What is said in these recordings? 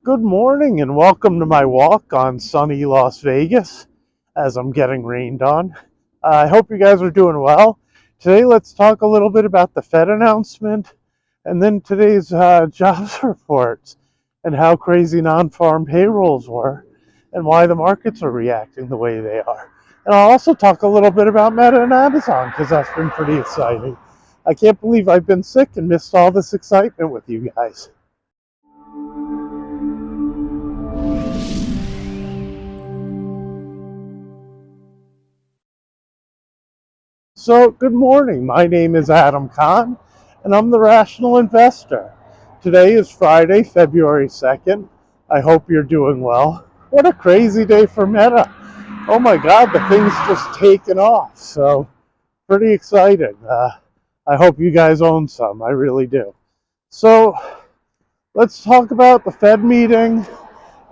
Good morning and welcome to my walk on sunny Las Vegas as I'm getting rained on. I hope you guys are doing well. Today, let's talk a little bit about the Fed announcement and then today's jobs reports and how crazy non-farm payrolls were and why the markets are reacting the way they are. And I'll also talk a little bit about Meta and Amazon because that's been pretty exciting. I can't believe I've been sick and missed all this excitement with you guys. So, good morning. My name is Adam Kahn, and I'm the Rational Investor. Today is Friday, February 2nd. I hope you're doing well. What a crazy day for Meta. Oh my God, the thing's just taken off. So, pretty exciting. I hope you guys own some. I really do. So, let's talk about the Fed meeting,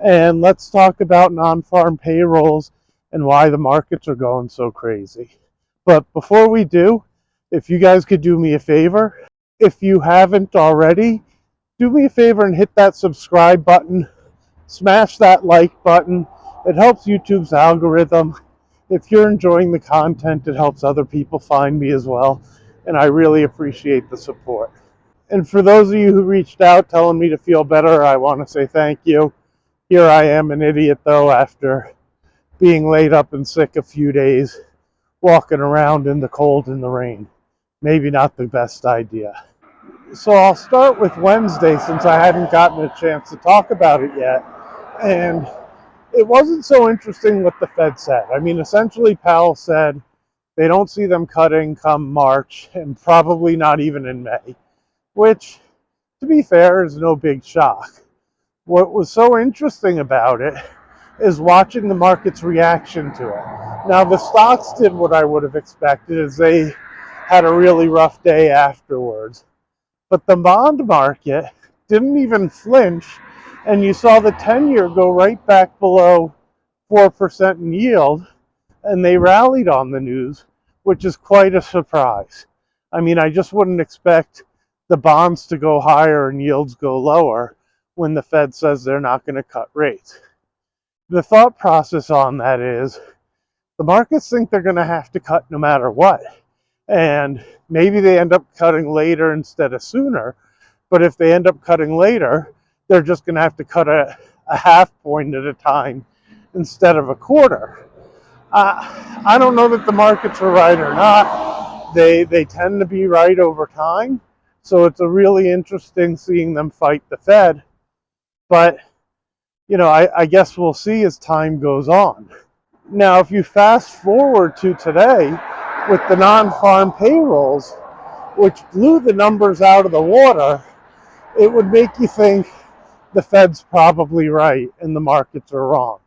and let's talk about non-farm payrolls and why the markets are going so crazy. But before we do, if you guys could do me a favor, if you haven't already, do me a favor and hit that subscribe button, smash that like button. It helps YouTube's algorithm. If you're enjoying the content, it helps other people find me as well, and I really appreciate the support. And for those of you who reached out telling me to feel better, I want to say thank you. Here I am, an idiot though, after being laid up and sick a few days, walking around in the cold and the rain. Maybe not the best idea. So I'll start with Wednesday since I hadn't gotten a chance to talk about it yet. And it wasn't so interesting what the Fed said. I mean, essentially Powell said they don't see them cutting come March and probably not even in May, which, to be fair, is no big shock. What was so interesting about it is watching the market's reaction to it. Now, the stocks did what I would have expected, as they had a really rough day afterwards. But the bond market didn't even flinch, and you saw the 10-year go right back below 4% in yield, and they rallied on the news, which is quite a surprise. I mean, I just wouldn't expect the bonds to go higher and yields go lower when the Fed says they're not going to cut rates. The thought process on that is the markets think they're going to have to cut no matter what. And maybe they end up cutting later instead of sooner. But if they end up cutting later, they're just going to have to cut a half point at a time instead of a quarter. I don't know that the markets are right or not. They tend to be right over time. So it's a really interesting seeing them fight the Fed. But I guess we'll see as time goes on. Now, if you fast forward to today with the non-farm payrolls, which blew the numbers out of the water, it would make you think the Fed's probably right and the markets are wrong,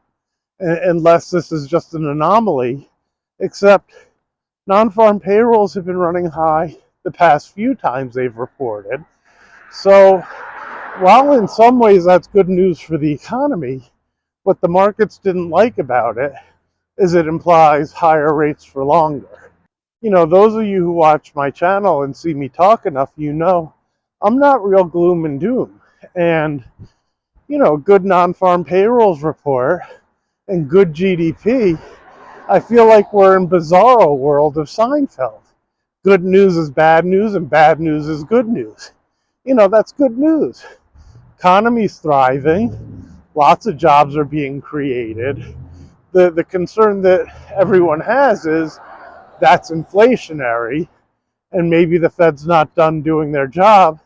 unless this is just an anomaly, except non-farm payrolls have been running high the past few times they've reported. So while in some ways that's good news for the economy, what the markets didn't like about it is it implies higher rates for longer. Those of you who watch my channel and see me talk enough, I'm not real gloom and doom. And, good non-farm payrolls report and good GDP, I feel like we're in bizarro world of Seinfeld. Good news is bad news and bad news is good news. That's good news. Economy's thriving, lots of jobs are being created. The concern that everyone has is that's inflationary, and maybe the Fed's not done doing their job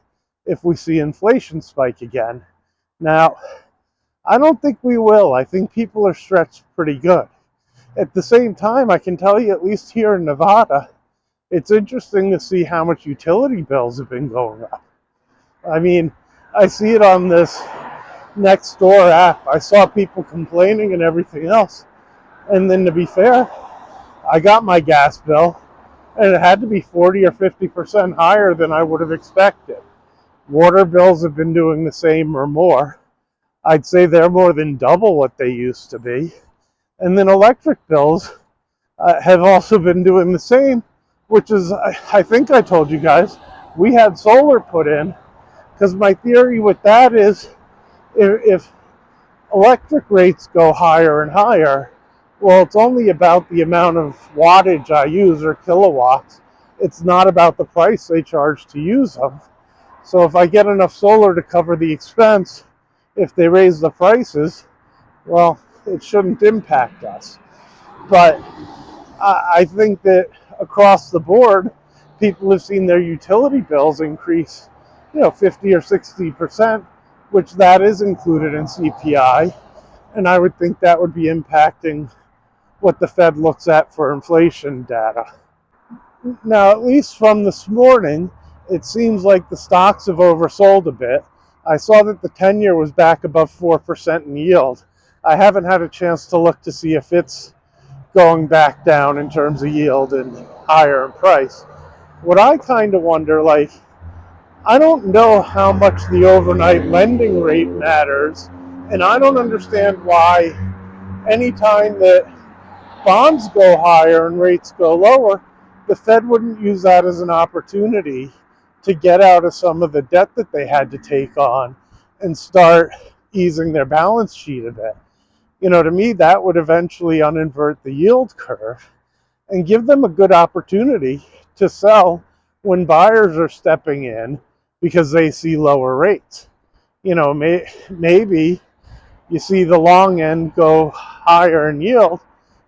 if we see inflation spike again. Now, I don't think we will. I think people are stretched pretty good. At the same time, I can tell you, at least here in Nevada, it's interesting to see how much utility bills have been going up. I mean, I see it on this Nextdoor app. I saw people complaining and everything else. And then to be fair, I got my gas bill and it had to be 40 or 50% higher than I would have expected. Water bills have been doing the same or more. I'd say they're more than double what they used to be. And then electric bills have also been doing the same, which is, I think I told you guys, we had solar put in, because my theory with that is if electric rates go higher and higher, well, it's only about the amount of wattage I use or kilowatts. It's not about the price they charge to use them. So if I get enough solar to cover the expense, if they raise the prices, well, it shouldn't impact us. But I think that across the board, people have seen their utility bills increase, 50 or 60%, which that is included in CPI. And I would think that would be impacting what the Fed looks at for inflation data. Now, at least from this morning, it seems like the stocks have oversold a bit. I saw that the 10-year was back above 4% in yield. I haven't had a chance to look to see if it's going back down in terms of yield and higher in price. What I kind of wonder, I don't know how much the overnight lending rate matters, and I don't understand why anytime that bonds go higher and rates go lower, the Fed wouldn't use that as an opportunity to get out of some of the debt that they had to take on and start easing their balance sheet a bit. To me, that would eventually uninvert the yield curve and give them a good opportunity to sell when buyers are stepping in because they see lower rates. Maybe you see the long end go higher in yield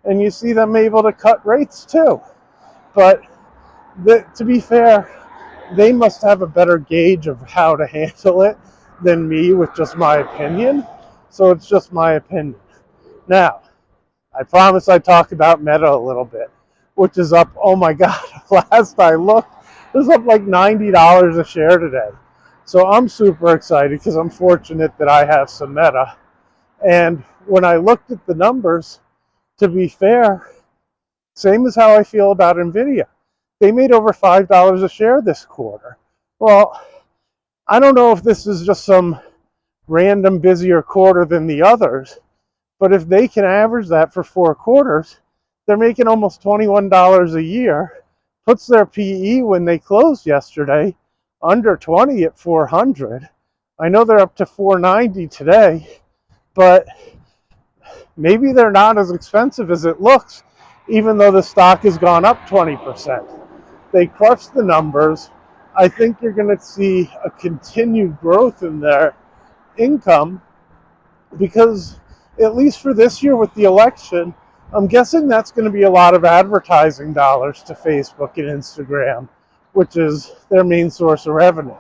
and you see them able to cut rates too. But to be fair, they must have a better gauge of how to handle it than me with just my opinion. So it's just my opinion. Now, I promise I talk about Meta a little bit, which is up, oh my God, last I looked, it was up like $90 a share today. So I'm super excited because I'm fortunate that I have some Meta. And when I looked at the numbers, to be fair, same as how I feel about NVIDIA. They made over $5 a share this quarter. Well, I don't know if this is just some random busier quarter than the others, but if they can average that for 4 quarters, they're making almost $21 a year. Puts their PE when they closed yesterday under 20 at 400. I know they're up to 490 today, but maybe they're not as expensive as it looks, even though the stock has gone up 20%. They crushed the numbers. I think you're going to see a continued growth in their income because, at least for this year with the election, I'm guessing that's going to be a lot of advertising dollars to Facebook and Instagram, which is their main source of revenue.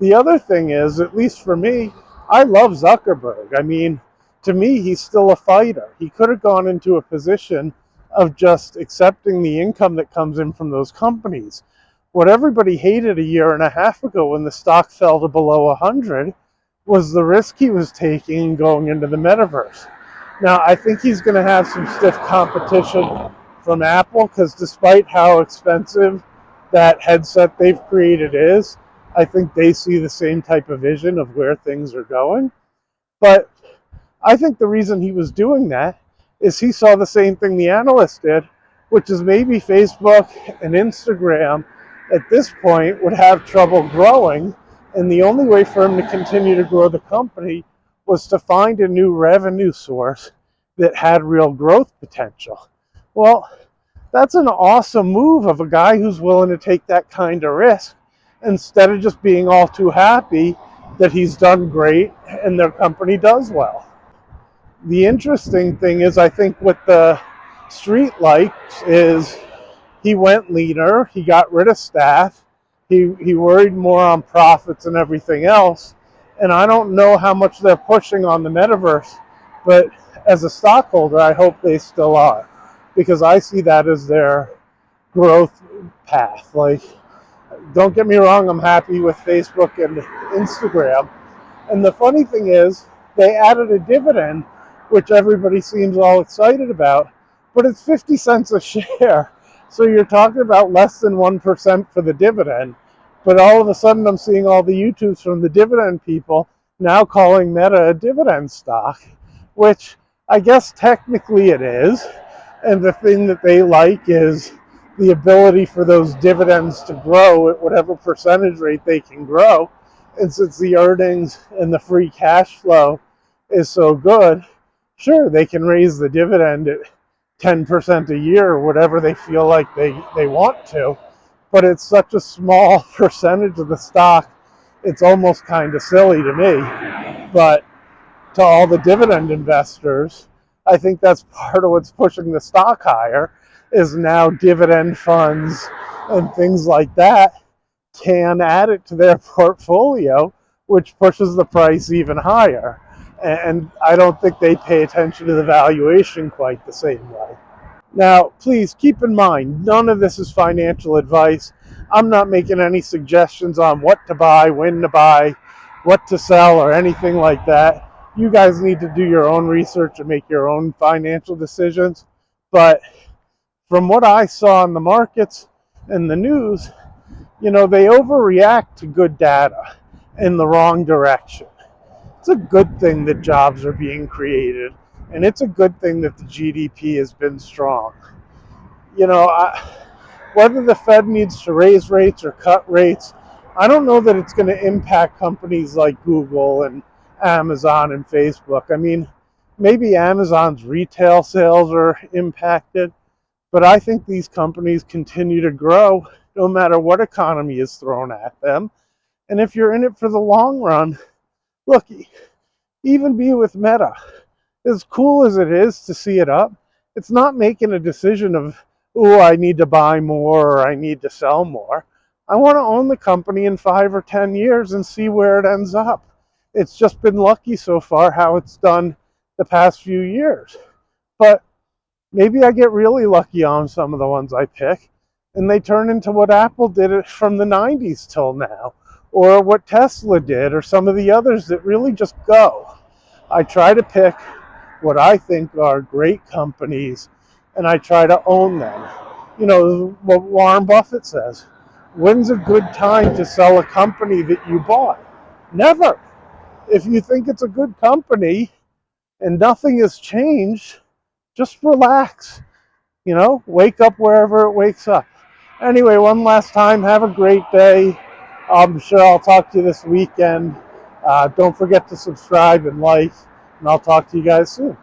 The other thing is, at least for me, I love Zuckerberg. I mean, to me, he's still a fighter. He could have gone into a position of just accepting the income that comes in from those companies. What everybody hated a year and a half ago when the stock fell to below 100 was the risk he was taking going into the metaverse. Now, I think he's going to have some stiff competition from Apple because despite how expensive that headset they've created is, I think they see the same type of vision of where things are going. But I think the reason he was doing that is he saw the same thing the analysts did, which is maybe Facebook and Instagram at this point would have trouble growing, and the only way for him to continue to grow the company was to find a new revenue source that had real growth potential. Well, that's an awesome move of a guy who's willing to take that kind of risk instead of just being all too happy that he's done great and their company does well. The interesting thing is, I think what the street likes is he went leaner, he got rid of staff, he worried more on profits and everything else, and I don't know how much they're pushing on the metaverse, but as a stockholder, I hope they still are, because I see that as their growth path. Don't get me wrong, I'm happy with Facebook and Instagram, and the funny thing is, they added a dividend, which everybody seems all excited about, but it's 50 cents a share. So you're talking about less than 1% for the dividend. But all of a sudden, I'm seeing all the YouTubes from the dividend people now calling Meta a dividend stock, which I guess technically it is. And the thing that they like is the ability for those dividends to grow at whatever percentage rate they can grow. And since the earnings and the free cash flow is so good, sure, they can raise the dividend at 10% a year or whatever they feel like they want to, but it's such a small percentage of the stock, it's almost kind of silly to me. But to all the dividend investors, I think that's part of what's pushing the stock higher, is now dividend funds and things like that can add it to their portfolio, which pushes the price even higher. And I don't think they pay attention to the valuation quite the same way. Now, please keep in mind, none of this is financial advice. I'm not making any suggestions on what to buy, when to buy, what to sell, or anything like that. You guys need to do your own research and make your own financial decisions. But from what I saw in the markets and the news, they overreact to good data in the wrong direction. It's a good thing that jobs are being created, and it's a good thing that the GDP has been strong. Whether the Fed needs to raise rates or cut rates, I don't know that it's going to impact companies like Google and Amazon and Facebook. I mean, maybe Amazon's retail sales are impacted, but I think these companies continue to grow no matter what economy is thrown at them. And if you're in it for the long run, look, even be with Meta, as cool as it is to see it up, it's not making a decision of, oh, I need to buy more or I need to sell more. I want to own the company in 5 or 10 years and see where it ends up. It's just been lucky so far how it's done the past few years. But maybe I get really lucky on some of the ones I pick, and they turn into what Apple did from the 90s till now, or what Tesla did, or some of the others that really just go. I try to pick what I think are great companies, and I try to own them. What Warren Buffett says, when's a good time to sell a company that you bought? Never. If you think it's a good company and nothing has changed, just relax. Wake up wherever it wakes up. Anyway, one last time, have a great day. I'm sure I'll talk to you this weekend. Don't forget to subscribe and like, and I'll talk to you guys soon.